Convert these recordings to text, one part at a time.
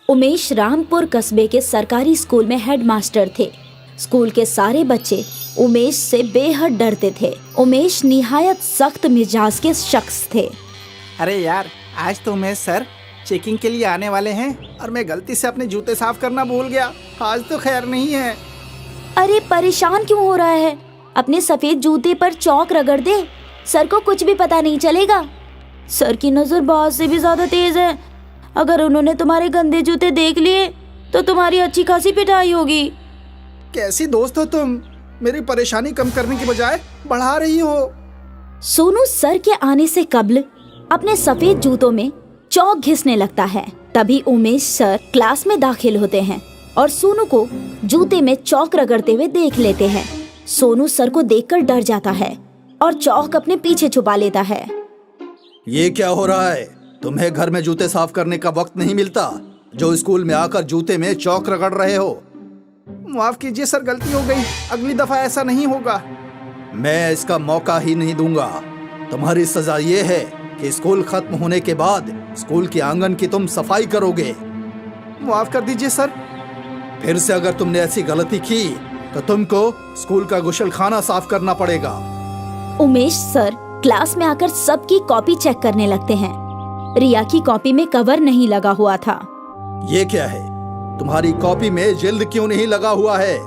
उमेश रामपुर कस्बे के सरकारी स्कूल में हेडमास्टर थे। स्कूल के सारे बच्चे उमेश से बेहद डरते थे। उमेश निहायत सख्त मिजाज के शख्स थे। अरे यार, आज तो उमेश सर चेकिंग के लिए आने वाले हैं और मैं गलती से अपने जूते साफ करना भूल गया। आज तो खैर नहीं है। अरे परेशान क्यों हो रहा है? अपने सफेद जूते पर चौक रगड़ दे, सर को कुछ भी पता नहीं चलेगा। सर की नजर बाज से भी ज्यादा तेज है। अगर उन्होंने तुम्हारे गंदे जूते देख लिए तो तुम्हारी अच्छी खासी पिटाई होगी। कैसी दोस्त हो तुम? मेरी परेशानी कम करने की बजाय बढ़ा रही हो। सोनू सर के आने से कब्ल अपने सफेद जूतों में चौक घिसने लगता है। तभी उमेश सर क्लास में दाखिल होते हैं और सोनू को जूते में चौक रगड़ते हुए देख लेते हैं। सोनू सर को देखकर डर जाता है और चौक अपने पीछे छुपा लेता है। ये क्या हो रहा है? तुम्हें घर में जूते साफ करने का वक्त नहीं मिलता जो स्कूल में आकर जूते में चौक रगड़ रहे हो? माफ कीजिए सर, गलती हो गई। अगली दफा ऐसा नहीं होगा। मैं इसका मौका ही नहीं दूंगा। तुम्हारी सजा ये है कि स्कूल खत्म होने के बाद स्कूल के आंगन की तुम सफाई करोगे। माफ कर दीजिए सर। फिर से अगर तुमने ऐसी गलती की तो तुमको स्कूल का गुसलखाना साफ करना पड़ेगा। उमेश सर क्लास में आकर सबकी कॉपी चेक करने लगते हैं। रिया की कॉपी में कवर नहीं लगा हुआ था। ये क्या है? तुम्हारी कॉपी में जिल्द क्यों नहीं लगा हुआ है?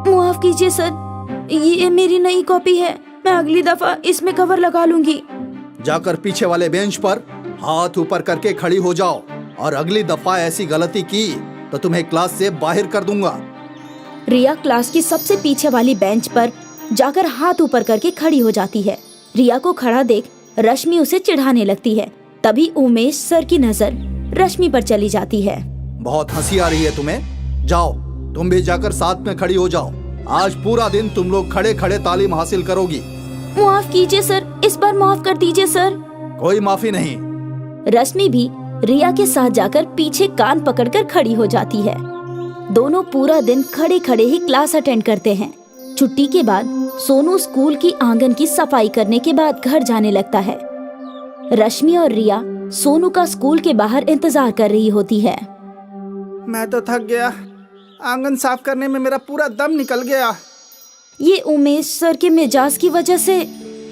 माफ कीजिए सर, ये मेरी नई कॉपी है। मैं अगली दफा इसमें कवर लगा लूंगी। जाकर पीछे वाले बेंच पर हाथ ऊपर करके खड़ी हो जाओ और अगली दफा ऐसी गलती की तो तुम्हें क्लास से बाहर कर दूंगा। रिया क्लास की सबसे पीछे वाली बेंच पर जाकर हाथ ऊपर करके खड़ी हो जाती है। रिया को खड़ा देख रश्मि उसे चिढ़ाने लगती है। तभी उमेश सर की नजर रश्मि पर चली जाती है। बहुत हंसी आ रही है तुम्हें? जाओ, तुम भी जाकर साथ में खड़ी हो जाओ। आज पूरा दिन तुम लोग खड़े खड़े तालीम हासिल करोगी। माफ कीजिए सर, इस बार माफ कर दीजिए सर। कोई माफी नहीं। रश्मि भी रिया के साथ जाकर पीछे कान पकड़कर खड़ी हो जाती है। दोनों पूरा दिन खड़े खड़े ही क्लास अटेंड करते हैं। छुट्टी के बाद सोनू स्कूल की आंगन की सफाई करने के बाद घर जाने लगता है। रश्मि और रिया सोनू का स्कूल के बाहर इंतजार कर रही होती है। मैं तो थक गया। आंगन साफ करने में मेरा पूरा दम निकल गया। ये उमेश सर के मिजाज की वजह से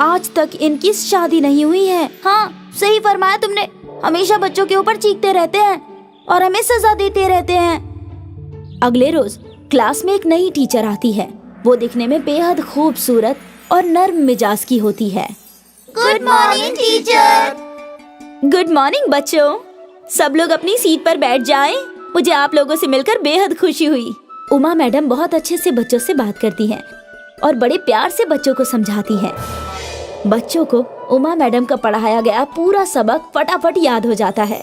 आज तक इनकी शादी नहीं हुई है। हाँ, सही फरमाया तुमने। हमेशा बच्चों के ऊपर चीखते रहते हैं और हमें सजा देते रहते हैं। अगले रोज क्लास में एक नई टीचर आती है। वो दिखने में बेहद खूबसूरत और नर्म मिजाज की होती है। Good morning teacher. Good morning बच्चों। सब लोग अपनी सीट पर बैठ जाएं। मुझे आप लोगों से मिलकर बेहद खुशी हुई। उमा मैडम बहुत अच्छे से बच्चों से बात करती हैं और बड़े प्यार से बच्चों को समझाती हैं। बच्चों को उमा मैडम का पढ़ाया गया पूरा सबक फटाफट याद हो जाता है।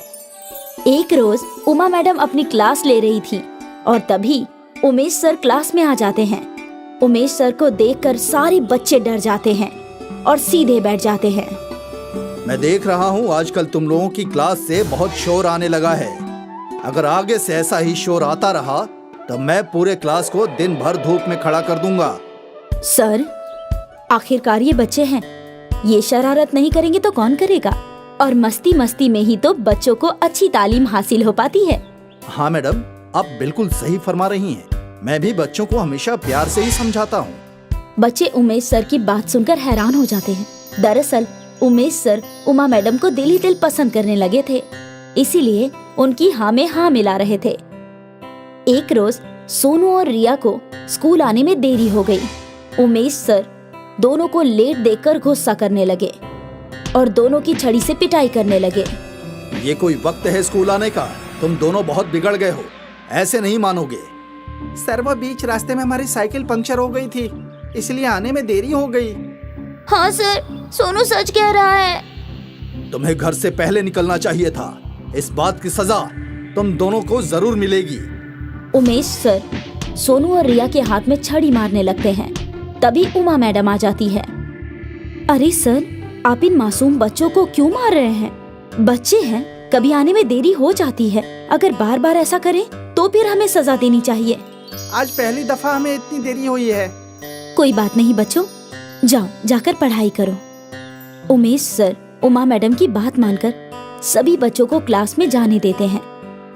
एक रोज उमा मैडम अपनी क्लास ले रही थी और तभी उमेश सर क्लास में आ जाते हैं। उमेश सर को देखकर सारे बच्चे डर जाते हैं और सीधे बैठ जाते हैं। मैं देख रहा हूँ आजकल तुम लोगों की क्लास से बहुत शोर आने लगा है। अगर आगे से ऐसा ही शोर आता रहा तो मैं पूरे क्लास को दिन भर धूप में खड़ा कर दूंगा। सर, आखिरकार ये बच्चे हैं। ये शरारत नहीं करेंगे तो कौन करेगा? और मस्ती मस्ती में ही तो बच्चों को अच्छी तालीम हासिल हो पाती है। हाँ मैडम, आप बिल्कुल सही फरमा रही हैं। मैं भी बच्चों को हमेशा प्यार से ही समझाता हूँ। बच्चे उमेश सर की बात सुनकर हैरान हो जाते हैं। दरअसल उमेश सर उमा मैडम को दिल ही दिल पसंद करने लगे थे, इसीलिए उनकी हाँ में हाँ मिला रहे थे। एक रोज सोनू और रिया को स्कूल आने में देरी हो गई। उमेश सर दोनों को लेट देखकर गुस्सा करने लगे और दोनों की छड़ी से पिटाई करने लगे। ये कोई वक्त है स्कूल आने का? तुम दोनों बहुत बिगड़ गए हो, ऐसे नहीं मानोगे। सर, वो बीच रास्ते में हमारी साइकिल पंक्चर हो गई थी, इसलिए आने में देरी हो गई। हाँ सर, सोनू सच कह रहा है। तुम्हें घर से पहले निकलना चाहिए था। इस बात की सजा तुम दोनों को जरूर मिलेगी। उमेश सर सोनू और रिया के हाथ में छड़ी मारने लगते हैं। तभी उमा मैडम आ जाती है। अरे सर, आप इन मासूम बच्चों को क्यों मार रहे हैं? बच्चे हैं, कभी आने में देरी हो जाती है। अगर बार बार ऐसा करें तो फिर हमें सजा देनी चाहिए। आज पहली दफा हमें इतनी देरी हुई है। कोई बात नहीं बच्चों, जाओ जाकर पढ़ाई करो। उमेश सर उमा मैडम की बात मानकर सभी बच्चों को क्लास में जाने देते हैं।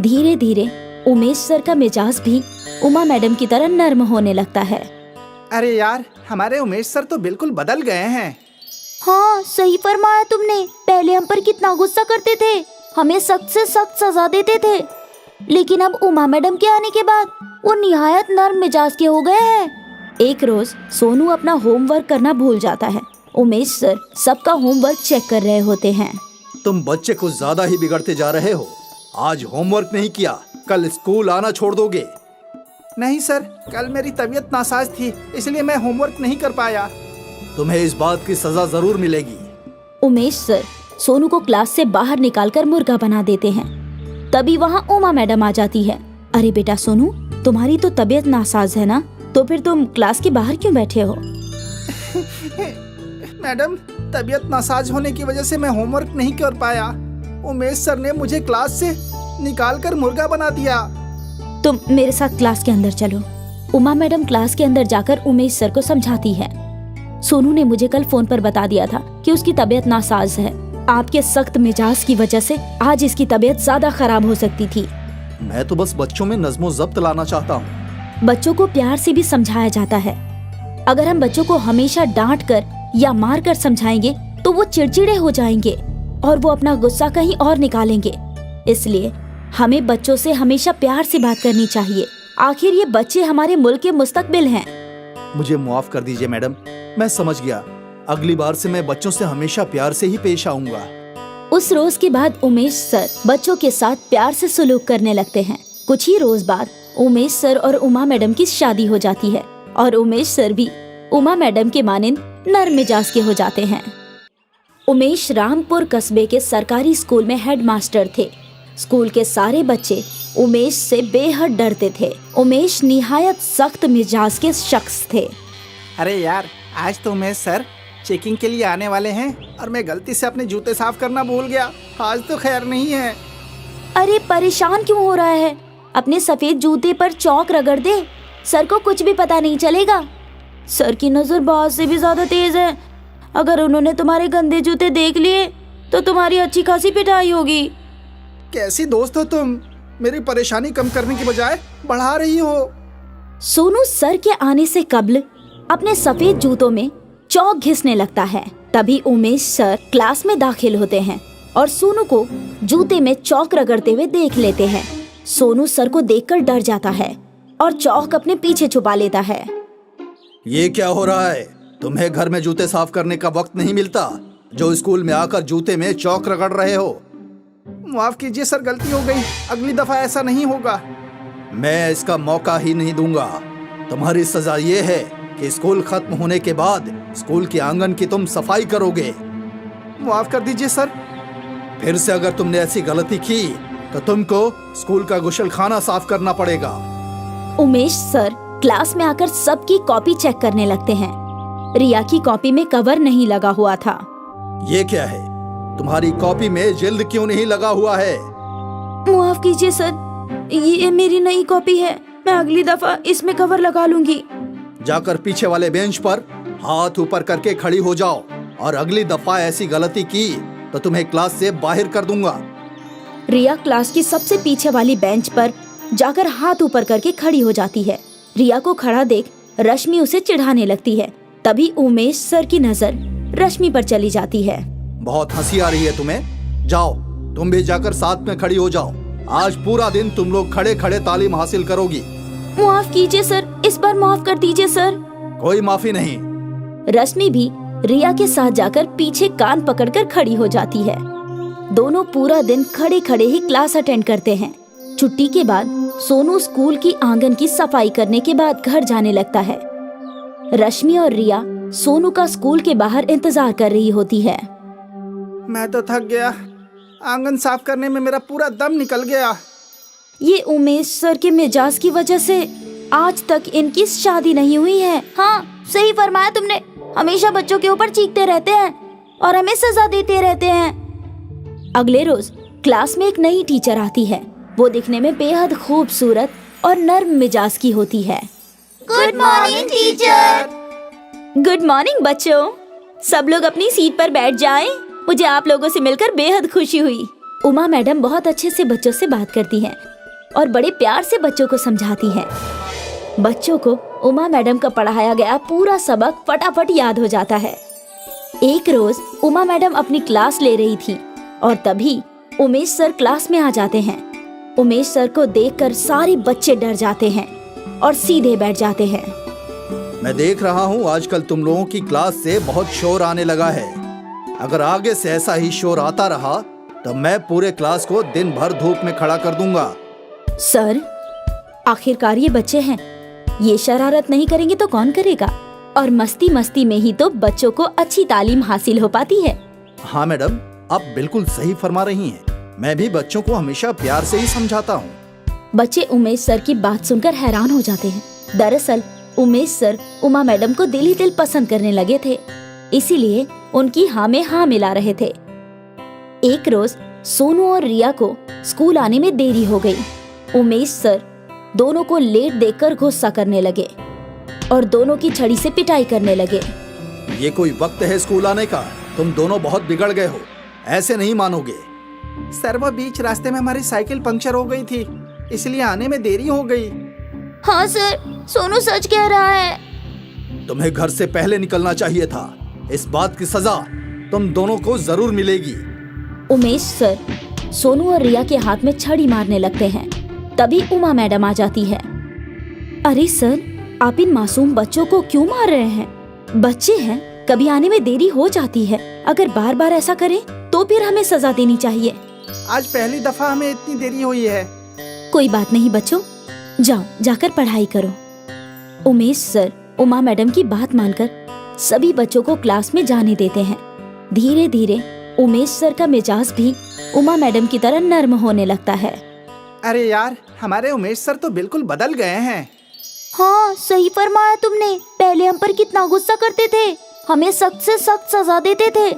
धीरे धीरे उमेश सर का मिजाज भी उमा मैडम की तरह नर्म होने लगता है। अरे यार, हमारे उमेश सर तो बिल्कुल बदल गए हैं। हाँ, सही फरमाया तुमने। पहले हम पर कितना गुस्सा करते थे, हमें सख्त से सख्त सजा देते थे, लेकिन अब उमा मैडम के आने के बाद वो निहायत नर्म मिजाज के हो गए हैं। एक रोज सोनू अपना होमवर्क करना भूल जाता है। उमेश सर सबका होमवर्क चेक कर रहे होते हैं। तुम बच्चे कुछ ज्यादा ही बिगड़ते जा रहे हो। आज होमवर्क नहीं किया, कल स्कूल आना छोड़ दोगे। नहीं सर, कल मेरी तबीयत नासाज थी, इसलिए मैं होमवर्क नहीं कर पाया। तुम्हें इस बात की सजा जरूर मिलेगी। उमेश सर सोनू को क्लास से बाहर निकालकर मुर्गा बना देते हैं। तभी वहाँ उमा मैडम आ जाती है। अरे बेटा सोनू, तुम्हारी तो तबीयत नासाज है ना, तो फिर तुम क्लास के बाहर क्यों बैठे हो? मैडम, तबीयत नासाज होने की वजह से मैं होमवर्क नहीं कर पाया। उमेश सर ने मुझे क्लास से निकालकर मुर्गा बना दिया। तुम मेरे साथ क्लास के अंदर चलो। उमा मैडम क्लास के अंदर जाकर उमेश सर को समझाती है। सोनू ने मुझे कल फोन पर बता दिया था कि उसकी तबीयत नासाज है। आपके सख्त मिजाज की वजह से आज इसकी तबीयत ज्यादा खराब हो सकती थी। मैं तो बस बच्चों में नज़्मो ज़ब्त लाना चाहता हूँ। बच्चों को प्यार से भी समझाया जाता है। अगर हम बच्चों को हमेशा डांट कर या मार कर समझाएंगे तो वो चिड़चिड़े हो जाएंगे और वो अपना गुस्सा कहीं और निकालेंगे। इसलिए हमें बच्चों से हमेशा प्यार से बात करनी चाहिए। आखिर ये बच्चे हमारे मुल्क के मुस्तकबिल हैं। मुझे माफ कर दीजिए मैडम, मैं समझ गया। अगली बार से मैं बच्चों से हमेशा प्यार से ही पेश आऊंगा। उस रोज के बाद उमेश सर बच्चों के साथ प्यार से सलूक करने लगते हैं। कुछ ही रोज बाद उमेश सर और उमा मैडम की शादी हो जाती है और उमेश सर भी उमा मैडम के मानिंद नर्म मिजाज के हो जाते हैं। उमेश रामपुर कस्बे के सरकारी स्कूल में हेडमास्टर थे। स्कूल के सारे बच्चे उमेश से बेहद डरते थे। उमेश निहायत सख्त मिजाज के शख्स थे। अरे यार, आज तो उमेश सर चेकिंग के लिए आने वाले हैं और मैं गलती से अपने जूते साफ करना भूल गया। आज तो खैर नहीं है। अरे परेशान क्यों हो रहा है? अपने सफेद जूते पर चौक रगड़ दे, सर को कुछ भी पता नहीं चलेगा। सर की नजर बाज से भी ज्यादा तेज है। अगर उन्होंने तुम्हारे गंदे जूते देख लिए तो तुम्हारी अच्छी खासी पिटाई होगी। कैसी दोस्त हो तुम? मेरी परेशानी कम करने की बजाय बढ़ा रही हो। सोनू सर के आने से कब्ल अपने सफेद जूतों में चौक घिसने लगता है। तभी उमेश सर क्लास में दाखिल होते हैं और सोनू को जूते में चौक रगड़ते हुए देख लेते हैं। सोनू सर को देखकर डर जाता है और चौक अपने पीछे छुपा लेता है। ये क्या हो रहा है? तुम्हें घर में जूते साफ करने का वक्त नहीं मिलता जो स्कूल में आकर जूते में चौक रगड़ रहे हो? माफ कीजिए सर, गलती हो गई। अगली दफा ऐसा नहीं होगा। मैं इसका मौका ही नहीं दूंगा। तुम्हारी सजा ये है कि स्कूल खत्म होने के बाद स्कूल के आंगन की तुम सफाई करोगे। माफ कर दीजिए सर। फिर से अगर तुमने ऐसी गलती की तो तुमको स्कूल का गुसलखाना साफ करना पड़ेगा। उमेश सर क्लास में आकर सबकी कॉपी चेक करने लगते हैं। रिया की कॉपी में कवर नहीं लगा हुआ था। ये क्या है? तुम्हारी कॉपी में जिल्द क्यों नहीं लगा हुआ है? माफ कीजिए सर, ये मेरी नई कॉपी है। मैं अगली दफा इसमें कवर लगा लूंगी। जाकर पीछे वाले बेंच पर हाथ ऊपर करके खड़ी हो जाओ और अगली दफा ऐसी गलती की तो तुम्हें क्लास से बाहर कर दूंगा। रिया क्लास की सबसे पीछे वाली बेंच पर जाकर हाथ ऊपर करके खड़ी हो जाती है। रिया को खड़ा देख रश्मि उसे चिढ़ाने लगती है। तभी उमेश सर की नजर रश्मि पर चली जाती है। बहुत हंसी आ रही है तुम्हें? जाओ, तुम भी जाकर साथ में खड़ी हो जाओ। आज पूरा दिन तुम लोग खड़े खड़े तालीम हासिल करोगी। माफ कीजिए सर, इस बार माफ कर दीजिए सर। कोई माफी नहीं। रश्मि भी रिया के साथ जाकर पीछे कान पकड़कर खड़ी हो जाती है। दोनों पूरा दिन खड़े खड़े ही क्लास अटेंड करते हैं। छुट्टी के बाद सोनू स्कूल की आंगन की सफाई करने के बाद घर जाने लगता है। रश्मि और रिया सोनू का स्कूल के बाहर इंतजार कर रही होती है। मैं तो थक गया। आंगन साफ करने में मेरा पूरा दम निकल गया। ये उमेश सर के मिजाज की वजह से आज तक इनकी शादी नहीं हुई है। हाँ, सही फरमाया तुमने। हमेशा बच्चों के ऊपर चीखते रहते हैं और हमें सजा देते रहते हैं। अगले रोज क्लास में एक नई टीचर आती है। वो दिखने में बेहद खूबसूरत और नर्म मिजाज की होती है। Good morning teacher. Good morning बच्चों। सब लोग अपनी सीट पर बैठ जाएं। मुझे आप लोगों से मिलकर बेहद खुशी हुई। उमा मैडम बहुत अच्छे से बच्चों से बात करती हैं और बड़े प्यार से बच्चों को समझाती हैं। बच्चों को उमा मैडम का पढ़ाया गया पूरा सबक फटाफट याद हो जाता है। एक रोज उमा मैडम अपनी क्लास ले रही थी और तभी उमेश सर क्लास में आ जाते हैं। उमेश सर को देखकर सारे बच्चे डर जाते हैं और सीधे बैठ जाते हैं। मैं देख रहा हूँ आजकल तुम लोगों की क्लास से बहुत शोर आने लगा है। अगर आगे से ऐसा ही शोर आता रहा तो मैं पूरे क्लास को दिन भर धूप में खड़ा कर दूंगा। सर, आखिरकार ये बच्चे हैं, ये शरारत नहीं करेंगे तो कौन करेगा? और मस्ती मस्ती में ही तो बच्चों को अच्छी तालीम हासिल हो पाती है। हाँ मैडम, आप बिल्कुल सही फरमा रही हैं। मैं भी बच्चों को हमेशा प्यार से ही समझाता हूँ। बच्चे उमेश सर की बात सुनकर हैरान हो जाते हैं। दरअसल उमेश सर उमा मैडम को दिल ही दिल पसंद करने लगे थे, इसीलिए उनकी हाँ में हाँ मिला रहे थे। एक रोज सोनू और रिया को स्कूल आने में देरी हो गई। उमेश सर दोनों को लेट देखकर गुस्सा करने लगे और दोनों की छड़ी से पिटाई करने लगे। ये कोई वक्त है स्कूल आने का? तुम दोनों बहुत बिगड़ गए हो, ऐसे नहीं मानोगे। सर वो बीच रास्ते में हमारी साइकिल पंक्चर हो गई थी, इसलिए आने में देरी हो गई। हाँ सर, सोनू सच कह रहा है। तुम्हें घर से पहले निकलना चाहिए था। इस बात की सजा तुम दोनों को जरूर मिलेगी। उमेश सर सोनू और रिया के हाथ में छड़ी मारने लगते हैं। तभी उमा मैडम आ जाती है। अरे सर, आप इन मासूम बच्चों को क्यों मार रहे हैं? बच्चे हैं, कभी आने में देरी हो जाती है। अगर बार बार ऐसा करें तो फिर हमें सजा देनी चाहिए। आज पहली दफा हमें इतनी देरी हुई है। कोई बात नहीं बच्चों, जाओ जाकर पढ़ाई करो। उमेश सर उमा मैडम की बात मानकर सभी बच्चों को क्लास में जाने देते हैं। धीरे धीरे उमेश सर का मिजाज भी उमा मैडम की तरह नर्म होने लगता है। अरे यार, हमारे उमेश सर तो बिल्कुल बदल गए हैं। हाँ, सही फरमाया तुमने। पहले हम पर कितना गुस्सा करते थे, हमें सख्त से सख्त सजा देते थे,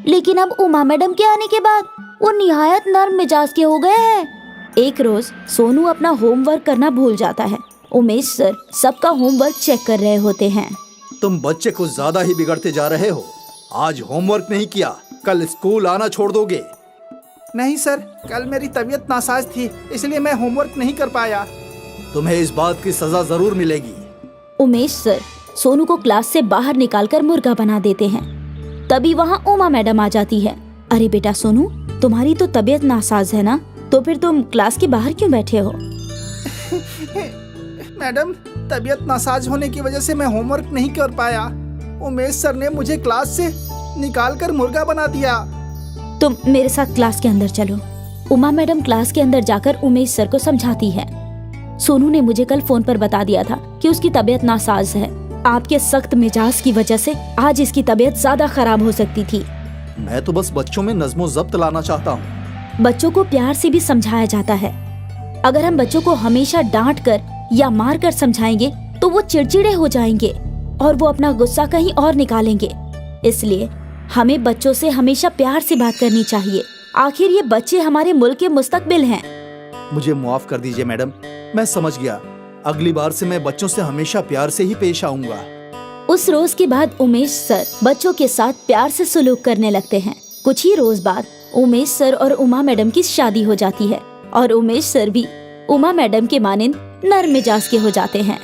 लेकिन अब उमा मैडम के आने के बाद वो निहायत नर्म मिजाज के हो गए हैं। एक रोज सोनू अपना होमवर्क करना भूल जाता है। उमेश सर सबका होमवर्क चेक कर रहे होते हैं। तुम बच्चे कुछ ज्यादा ही बिगड़ते जा रहे हो। आज होमवर्क नहीं किया, कल स्कूल आना छोड़ दोगे। नहीं सर, कल मेरी तबीयत नासाज थी, इसलिए मैं होमवर्क नहीं कर पाया। तुम्हें इस बात की सजा जरूर मिलेगी। उमेश सर सोनू को क्लास से बाहर निकालकर मुर्गा बना देते हैं। तभी वहाँ उमा मैडम आ जाती है। अरे बेटा सोनू, तुम्हारी तो तबीयत नासाज है ना, तो फिर तुम क्लास के बाहर क्यों बैठे हो? मैडम, तबीयत नासाज होने की वजह से मैं होमवर्क नहीं कर पाया। उमेश सर ने मुझे क्लास से निकालकर मुर्गा बना दिया। तुम मेरे साथ क्लास के अंदर चलो। उमा मैडम क्लास के अंदर जाकर उमेश सर को समझाती है। सोनू ने मुझे कल फोन पर बता दिया था कि उसकी तबीयत नासाज है। आपके सख्त मिजाज की वजह से आज इसकी तबीयत ज्यादा खराब हो सकती थी। मैं तो बस बच्चों में नज़्मो ज़ब्त लाना चाहता हूँ। बच्चों को प्यार से भी समझाया जाता है। अगर हम बच्चों को हमेशा डांट कर या मार कर समझाएंगे तो वो चिड़चिड़े हो जाएंगे और वो अपना गुस्सा कहीं और निकालेंगे। इसलिए हमें बच्चों से हमेशा प्यार से बात करनी चाहिए। आखिर ये बच्चे हमारे मुल्क के मुस्तकबिल हैं। मुझे माफ कर दीजिए मैडम, मैं समझ गया। अगली बार से मैं बच्चों से हमेशा प्यार से ही पेश आऊंगा। उस रोज के बाद उमेश सर बच्चों के साथ प्यार से सुलूक करने लगते हैं। कुछ ही रोज बाद उमेश सर और उमा मैडम की शादी हो जाती है और उमेश सर भी उमा मैडम के मानिंद नर्म मिजाज के हो जाते हैं।